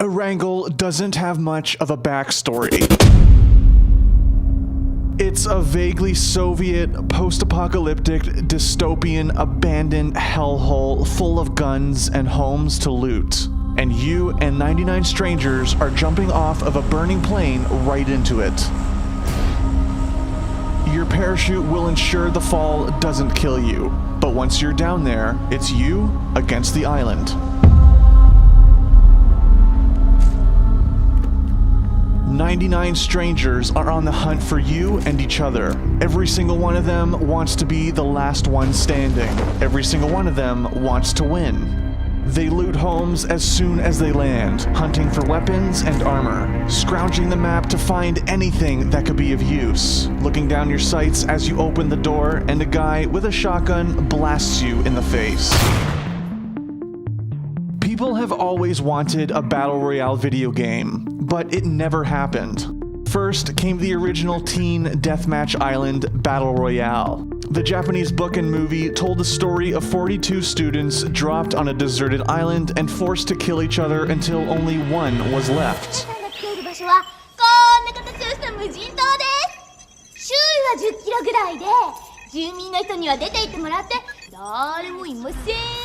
Erangel doesn't have much of a backstory. It's a vaguely Soviet, post-apocalyptic, dystopian, abandoned hellhole full of guns and homes to loot. And you and 99 strangers are jumping off of a burning plane right into it. Your parachute will ensure the fall doesn't kill you, but once you're down there, it's you against the island. 99 strangers are on the hunt for you and each other. Every single one of them wants to be the last one standing. Every single one of them wants to win. They loot homes as soon as they land, hunting for weapons and armor, scrounging the map to find anything that could be of use, looking down your sights as you open the door and a guy with a shotgun blasts you in the face. People have always wanted a battle royale video game, but it never happened. First came the original Teen Deathmatch Island Battle Royale. The Japanese book and movie told the story of 42 students dropped on a deserted island and forced to kill each other until only one was left.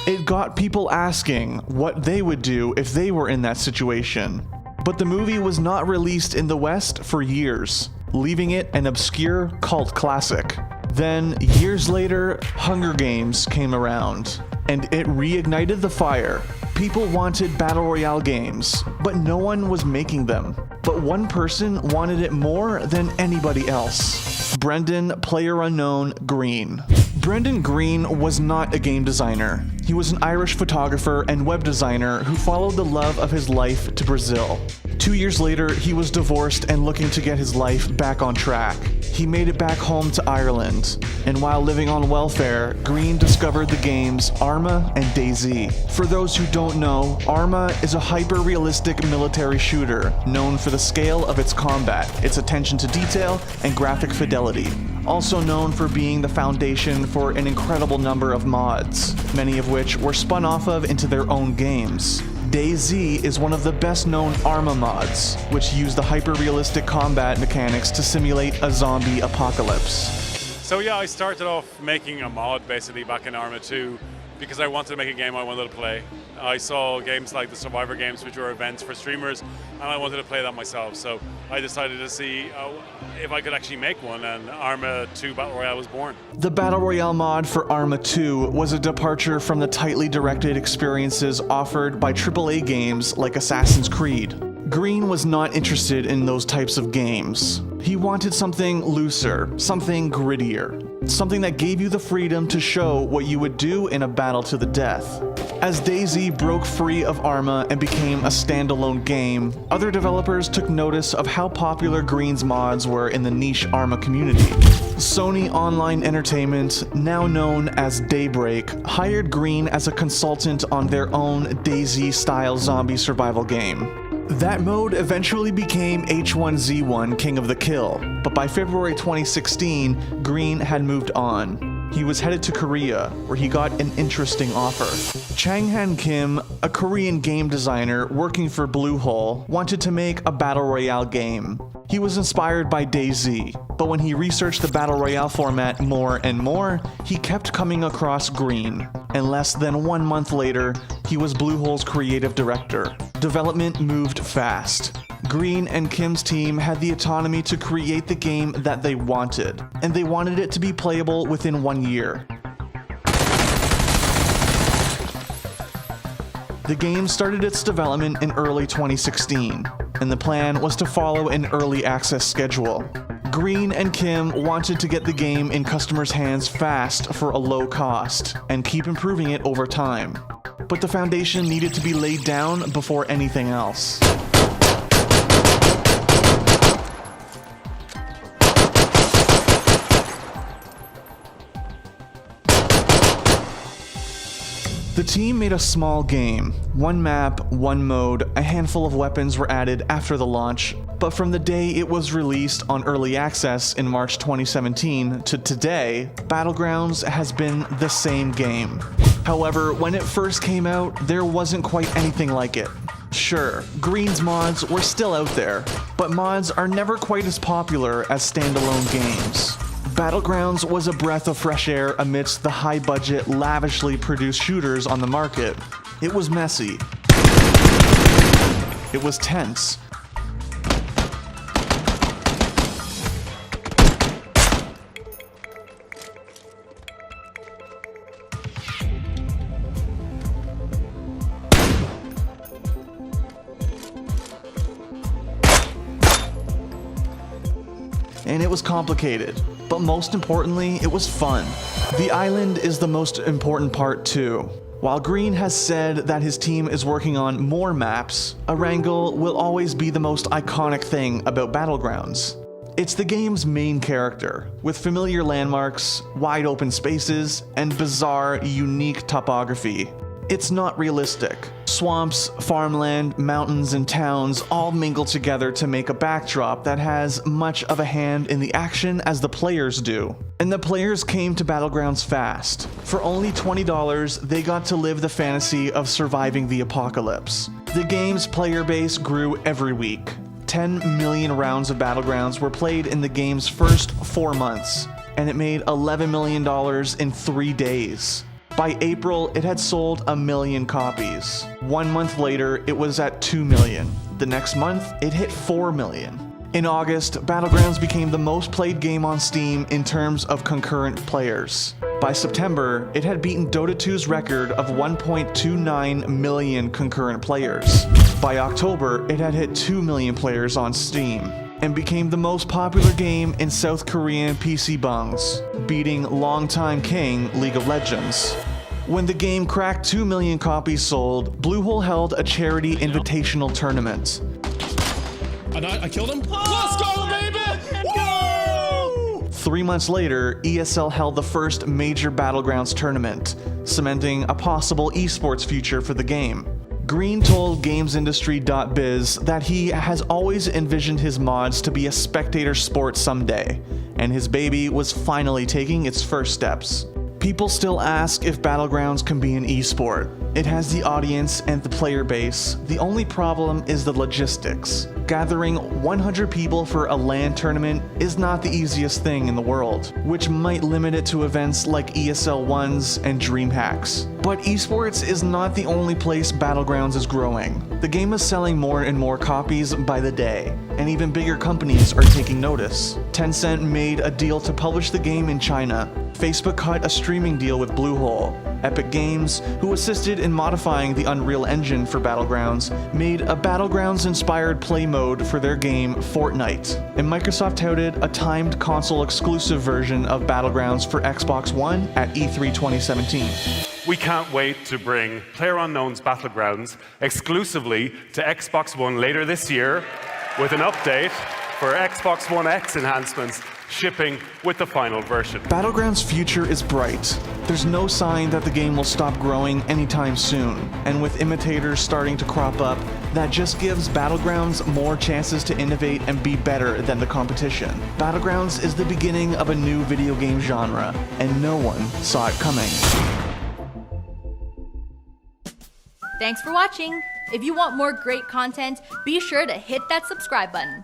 It got people asking what they would do if they were in that situation. But the movie was not released in the West for years, leaving it an obscure cult classic. Then, years later, Hunger Games came around, and it reignited the fire. People wanted battle royale games, but no one was making them. But one person wanted it more than anybody else. Brendan PlayerUnknown Green. Brendan Green was not a game designer. He was an Irish photographer and web designer who followed the love of his life to Brazil. 2 years later, he was divorced and looking to get his life back on track. He made it back home to Ireland, and while living on welfare, Green discovered the games Arma and DayZ. For those who don't know, Arma is a hyper-realistic military shooter known for the scale of its combat, its attention to detail, and graphic fidelity. Also known for being the foundation for an incredible number of mods, many of which were spun off of into their own games. DayZ is one of the best-known Arma mods, which use the hyper-realistic combat mechanics to simulate a zombie apocalypse. So yeah, I started off making a mod basically back in Arma 2 because I wanted to make a game I wanted to play. I saw games like the Survivor games, which were events for streamers, and I wanted to play that myself. So I decided to see if I could actually make one, and Arma 2 Battle Royale was born. The Battle Royale mod for Arma 2 was a departure from the tightly directed experiences offered by AAA games like Assassin's Creed. Green was not interested in those types of games. He wanted something looser, something grittier, something that gave you the freedom to show what you would do in a battle to the death. As DayZ broke free of Arma and became a standalone game, other developers took notice of how popular Green's mods were in the niche Arma community. Sony Online Entertainment, now known as Daybreak, hired Green as a consultant on their own DayZ-style zombie survival game. That mode eventually became H1Z1 King of the Kill, but by February 2016, Green had moved on. He was headed to Korea, where he got an interesting offer. Chang-Han Kim, a Korean game designer working for Bluehole, wanted to make a battle royale game. He was inspired by DayZ, but when he researched the battle royale format more and more, he kept coming across Green. And less than 1 month later, he was Bluehole's creative director. Development moved fast. Green and Kim's team had the autonomy to create the game that they wanted, and they wanted it to be playable within 1 year. The game started its development in early 2016, and the plan was to follow an early access schedule. Green and Kim wanted to get the game in customers' hands fast for a low cost, and keep improving it over time. But the foundation needed to be laid down before anything else. The team made a small game. 1 map, 1 mode, a handful of weapons were added after the launch, but from the day it was released on early access in March 2017 to today, Battlegrounds has been the same game. However, when it first came out, there wasn't quite anything like it. Sure, Green's mods were still out there, but mods are never quite as popular as standalone games. Battlegrounds was a breath of fresh air amidst the high-budget, lavishly produced shooters on the market. It was messy. It was tense. And it was complicated, but most importantly, it was fun. The island is the most important part too. While Green has said that his team is working on more maps, Erangel will always be the most iconic thing about Battlegrounds. It's the game's main character, with familiar landmarks, wide open spaces, and bizarre, unique topography. It's not realistic. Swamps, farmland, mountains, and towns all mingle together to make a backdrop that has much of a hand in the action as the players do. And the players came to Battlegrounds fast. For only $20, they got to live the fantasy of surviving the apocalypse. The game's player base grew every week. 10 million rounds of Battlegrounds were played in the game's first 4 months, and it made $11 million in 3 days. By April, it had sold 1 million copies. 1 month later, it was at 2 million. The next month, it hit 4 million. In August, Battlegrounds became the most played game on Steam in terms of concurrent players. By September, it had beaten Dota 2's record of 1.29 million concurrent players. By October, it had hit 2 million players on Steam, and became the most popular game in South Korean PC bungs, beating longtime king League of Legends. When the game cracked 2 million copies sold, Bluehole held a charity invitational tournament. I killed him? Let's go, baby! Woo! 3 months later, ESL held the first major Battlegrounds tournament, cementing a possible esports future for the game. Green told GamesIndustry.biz that he has always envisioned his mods to be a spectator sport someday, and his baby was finally taking its first steps. People still ask if Battlegrounds can be an esport. It has the audience and the player base. The only problem is the logistics. Gathering 100 people for a LAN tournament is not the easiest thing in the world, which might limit it to events like ESL 1s and DreamHacks. But esports is not the only place Battlegrounds is growing. The game is selling more and more copies by the day, and even bigger companies are taking notice. Tencent made a deal to publish the game in China. Facebook cut a streaming deal with Bluehole. Epic Games, who assisted in modifying the Unreal Engine for Battlegrounds, made a Battlegrounds-inspired play mode for their game Fortnite. And Microsoft touted a timed console-exclusive version of Battlegrounds for Xbox One at E3 2017. We can't wait to bring PlayerUnknown's Battlegrounds exclusively to Xbox One later this year, with an update for Xbox One X enhancements shipping with the final version. Battlegrounds' future is bright. There's no sign that the game will stop growing anytime soon, and with imitators starting to crop up, that just gives Battlegrounds more chances to innovate and be better than the competition. Battlegrounds is the beginning of a new video game genre, and no one saw it coming. Thanks for watching. If you want more great content, be sure to hit that subscribe button.